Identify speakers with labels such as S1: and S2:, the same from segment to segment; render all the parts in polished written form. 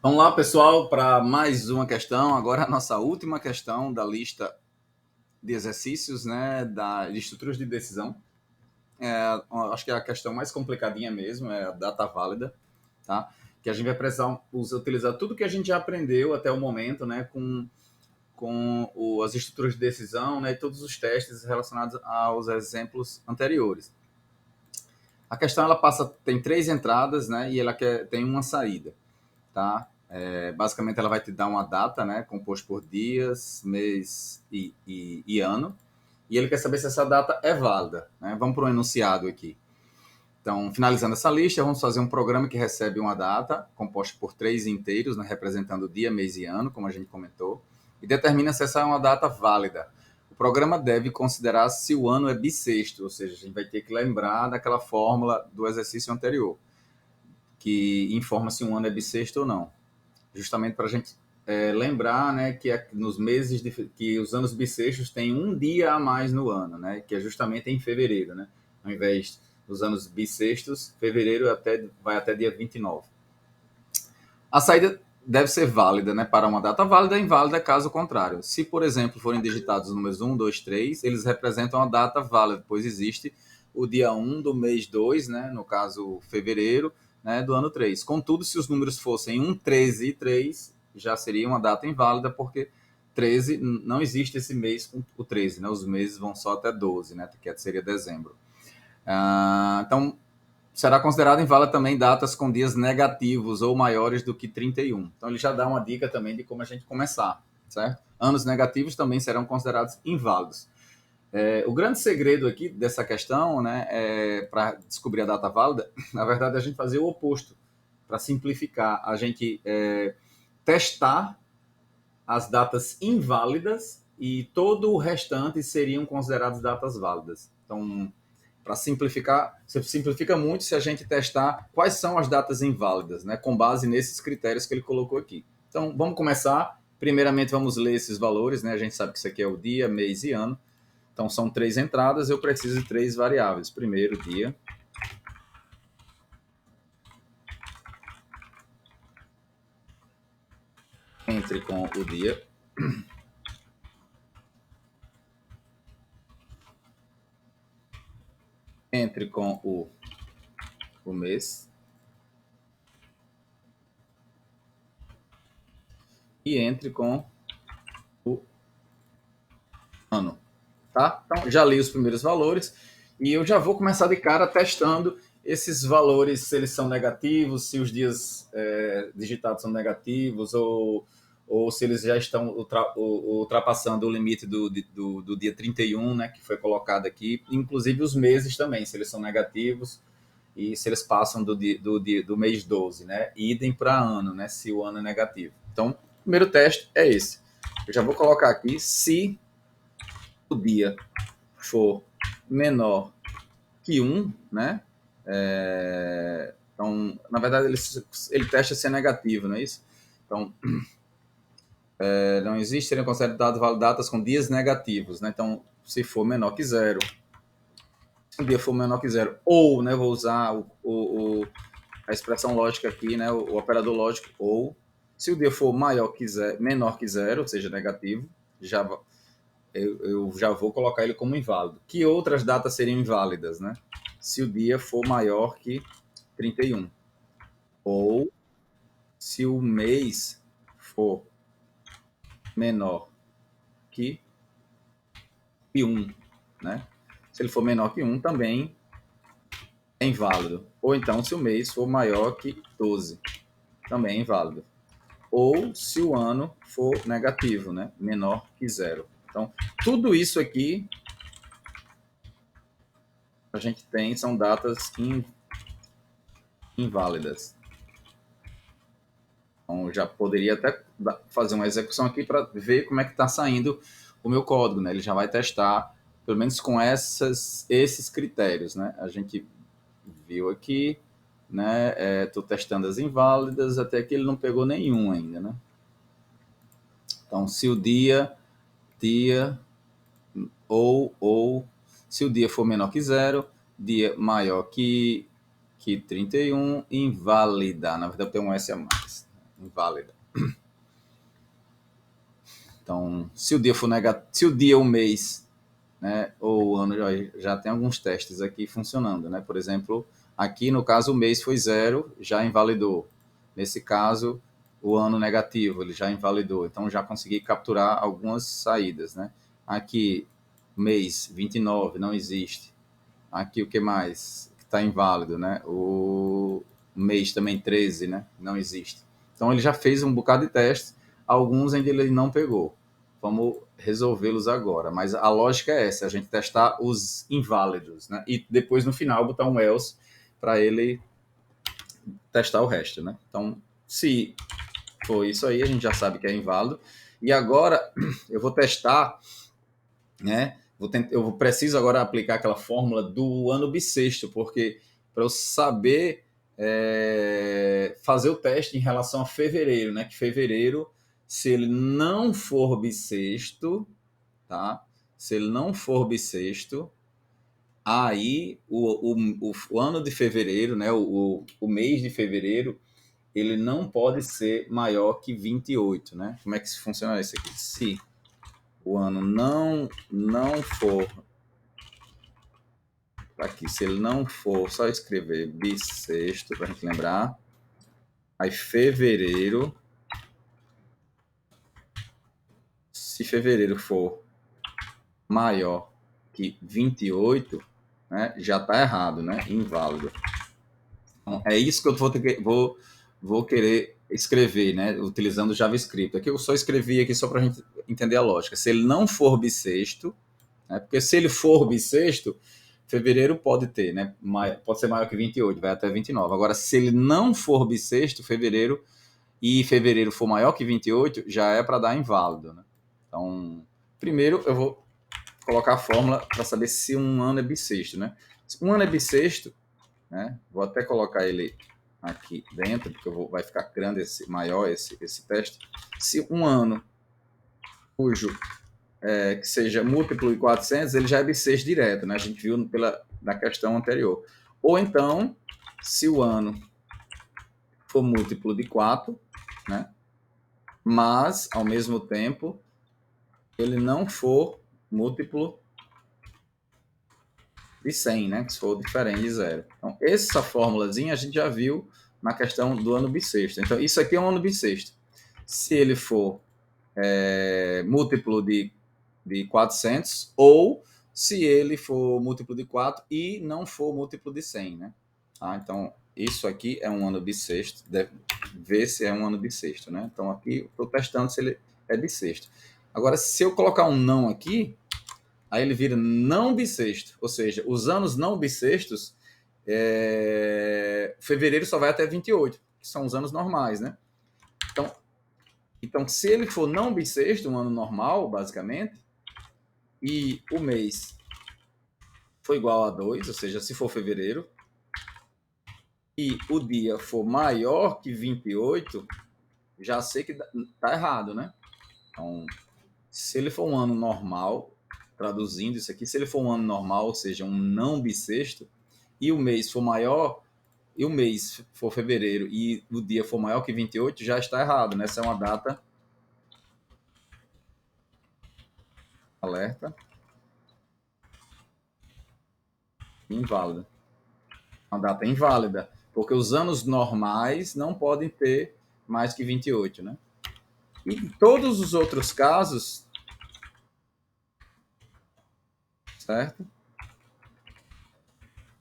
S1: Vamos lá, pessoal, para mais uma questão. Agora a nossa última questão da lista de exercícios, né, de estruturas de decisão. Acho que é a questão mais complicadinha mesmo, é a data válida, tá? Que a gente vai precisar utilizar tudo que a gente já aprendeu até o momento, né, com as estruturas de decisão, né, e todos os testes relacionados aos exemplos anteriores. A questão ela tem 3 entradas, né, e tem uma saída, tá? Basicamente ela vai te dar uma data, né, composta por dias, mês e ano, e ele quer saber se essa data é válida, né? Vamos para o enunciado aqui. Então, finalizando essa lista, vamos fazer um programa que recebe uma data composta por 3 inteiros, né, representando dia, mês e ano, como a gente comentou, e determina se essa é uma data válida. O programa deve considerar se o ano é bissexto, ou seja, a gente vai ter que lembrar daquela fórmula do exercício anterior, que informa se um ano é bissexto ou não. Justamente para a gente lembrar, né, que nos meses que os anos bissextos têm um dia a mais no ano, né, que é justamente em fevereiro, né, ao invés dos anos bissextos, fevereiro vai até dia 29. A saída deve ser válida, né, para uma data válida e inválida caso contrário. Se, por exemplo, forem digitados os números 1, 2, 3, eles representam a data válida, pois existe o dia 1 do mês 2, né, no caso fevereiro, né, do ano 3. Contudo, se os números fossem 1, 13 e 3, já seria uma data inválida, porque 13, não existe esse mês com o 13, né, os meses vão só até 12, né, que seria dezembro. Então, será considerado inválida também datas com dias negativos ou maiores do que 31. Então, ele já dá uma dica também de como a gente começar, certo? Anos negativos também serão considerados inválidos. O grande segredo aqui dessa questão, né, para descobrir a data válida, na verdade, é a gente fazer o oposto, para simplificar. A gente testar as datas inválidas e todo o restante seriam consideradas datas válidas. Então, para simplificar, você simplifica muito se a gente testar quais são as datas inválidas, né, com base nesses critérios que ele colocou aqui. Então, vamos começar. Primeiramente, vamos ler esses valores, né? A gente sabe que isso aqui é o dia, mês e ano. Então, são 3 entradas, eu preciso de 3 variáveis. Primeiro, dia. Entre com o dia. Entre com o mês. E entre com o ano. Tá? Então, já li os primeiros valores e eu já vou começar de cara testando esses valores, se eles são negativos, se os dias digitados são negativos ou se eles já estão ultrapassando o limite do dia 31, né, que foi colocado aqui, inclusive os meses também, se eles são negativos e se eles passam do mês 12, né, idem para ano, né, se o ano é negativo. Então, o primeiro teste é esse. Eu já vou colocar aqui se o dia for menor que 1, né? Então, na verdade, ele testa se é negativo, não é isso? Então, não existe, seriam consideradas datas com dias negativos, né? Então, se for menor que 0, se um dia for menor que 0, ou, né, vou usar a expressão lógica aqui, né, o operador lógico, ou, se o dia for menor que 0, ou seja, negativo, eu já vou colocar ele como inválido. Que outras datas seriam inválidas, né? Se o dia for maior que 31. Ou se o mês for menor que 1, né? Se ele for menor que 1, também é inválido. Ou então, se o mês for maior que 12, também é inválido. Ou se o ano for negativo, né? Menor que 0. Então, tudo isso aqui a gente tem, são datas inválidas. Então, já poderia até fazer uma execução aqui para ver como é que está saindo o meu código, né? Ele já vai testar, pelo menos com esses critérios, né? A gente viu aqui, né? Estou testando as inválidas, até que ele não pegou nenhum ainda, né? Então, se o dia ou se o dia for menor que 0, dia maior que 31, inválida. Na verdade, tem um S a mais. inválida. Então, se o dia for negativo, se o dia, o mês, né, ou o ano, já tem alguns testes aqui funcionando, né? Por exemplo, aqui no caso o mês foi 0, já invalidou. Nesse caso, o ano negativo, ele já invalidou. Então, já consegui capturar algumas saídas, né? Aqui, mês 29, não existe. Aqui, o que mais? Que está inválido, né? O mês também 13, né? Não existe. Então, ele já fez um bocado de testes, alguns ainda ele não pegou. Vamos resolvê-los agora. Mas a lógica é essa, a gente testar os inválidos, né? E depois, no final, botar um else para ele testar o resto, né? Então, se for isso aí, a gente já sabe que é inválido. E agora, eu vou testar, né? Eu preciso agora aplicar aquela fórmula do ano bissexto, porque para eu saber fazer o teste em relação a fevereiro, né? Que fevereiro, se ele não for bissexto, tá? Se ele não for bissexto, aí o ano de fevereiro, né? O mês de fevereiro, ele não pode ser maior que 28, né? Como é que funciona isso aqui? Se o ano não for aqui, se ele não for, só escrever bissexto para a gente lembrar. Aí fevereiro, se fevereiro for maior que 28, né, já está errado, né? Inválido. Então, é isso que eu vou querer escrever, né? Utilizando o JavaScript. Aqui eu só escrevi aqui só para a gente entender a lógica. Se ele não for bissexto, né? Porque se ele for bissexto, fevereiro pode ter, né? Pode ser maior que 28, vai até 29. Agora, se ele não for bissexto, fevereiro for maior que 28, já é para dar inválido, né? Então, primeiro eu vou colocar a fórmula para saber se um ano é bissexto, né? Se um ano é bissexto, né? Vou até colocar ele aqui dentro, porque vai ficar grande, maior esse teste. Se um ano cujo que seja múltiplo de 400, ele já é bissexto direto, né? A gente viu na questão anterior. Ou então, se o ano for múltiplo de 4, né? Mas, ao mesmo tempo, ele não for múltiplo de 100, né? Que se for diferente de 0. Então, essa formulazinha a gente já viu na questão do ano bissexto. Então, isso aqui é um ano bissexto. Se ele for múltiplo de 400, ou se ele for múltiplo de 4 e não for múltiplo de 100, né? Então, isso aqui é um ano bissexto, deve ver se é um ano bissexto, né? Então, aqui eu estou testando se ele é bissexto. Agora, se eu colocar um não aqui, aí ele vira não bissexto, ou seja, os anos não bissextos, fevereiro só vai até 28, que são os anos normais, né? Então, se ele for não bissexto, um ano normal, basicamente, e o mês for igual a 2, ou seja, se for fevereiro, e o dia for maior que 28, já sei que tá errado, né? Então, se ele for um ano normal, traduzindo isso aqui, se ele for um ano normal, ou seja, um não bissexto, e o mês for maior, e o mês for fevereiro, e o dia for maior que 28, já está errado, né? Essa é uma data alerta inválida. Uma data inválida, porque os anos normais não podem ter mais que 28, né? E em todos os outros casos, certo?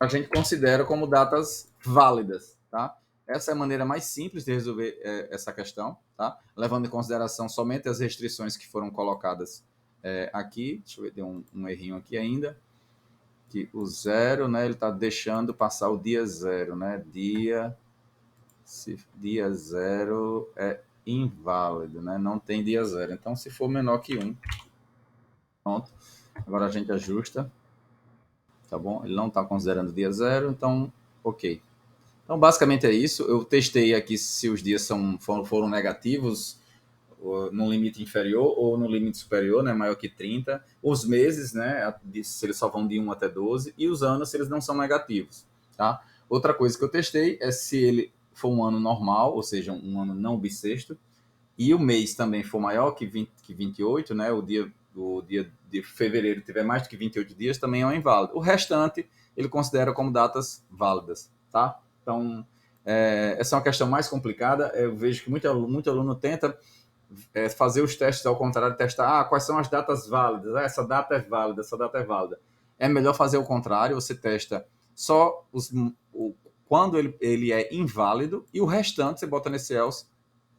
S1: A gente considera como datas válidas, tá? Essa é a maneira mais simples de resolver essa questão, tá? Levando em consideração somente as restrições que foram colocadas aqui. Deixa eu ver, tem um errinho aqui ainda. Que o 0, né? Ele está deixando passar o dia 0, né? Dia 0 é inválido, né? Não tem dia 0. Então, se for menor que 1, pronto. Agora a gente ajusta, tá bom? Ele não está considerando dia 0, então, ok. Então, basicamente é isso. Eu testei aqui se os dias foram negativos no limite inferior ou no limite superior, né? Maior que 30. Os meses, né? Se eles só vão de 1 até 12. E os anos, se eles não são negativos, tá? Outra coisa que eu testei é se ele for um ano normal, ou seja, um ano não bissexto, e o mês também for maior que 28, né? O dia de fevereiro tiver mais do que 28 dias, também é um inválido. O restante, ele considera como datas válidas, tá? Então, essa é uma questão mais complicada. Eu vejo que muito aluno tenta fazer os testes ao contrário, testar quais são as datas válidas, essa data é válida, essa data é válida. É melhor fazer o contrário, você testa só quando ele é inválido e o restante você bota nesse else,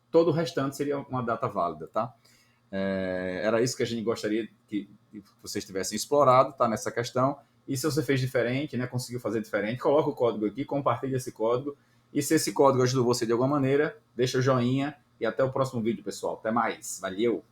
S1: todo o restante seria uma data válida, tá? Era isso que a gente gostaria que vocês tivessem explorado, tá? Nessa questão. E se você fez diferente, né? Conseguiu fazer diferente, coloca o código aqui, compartilha esse código. E se esse código ajudou você de alguma maneira, deixa o joinha e até o próximo vídeo, pessoal. Até mais. Valeu!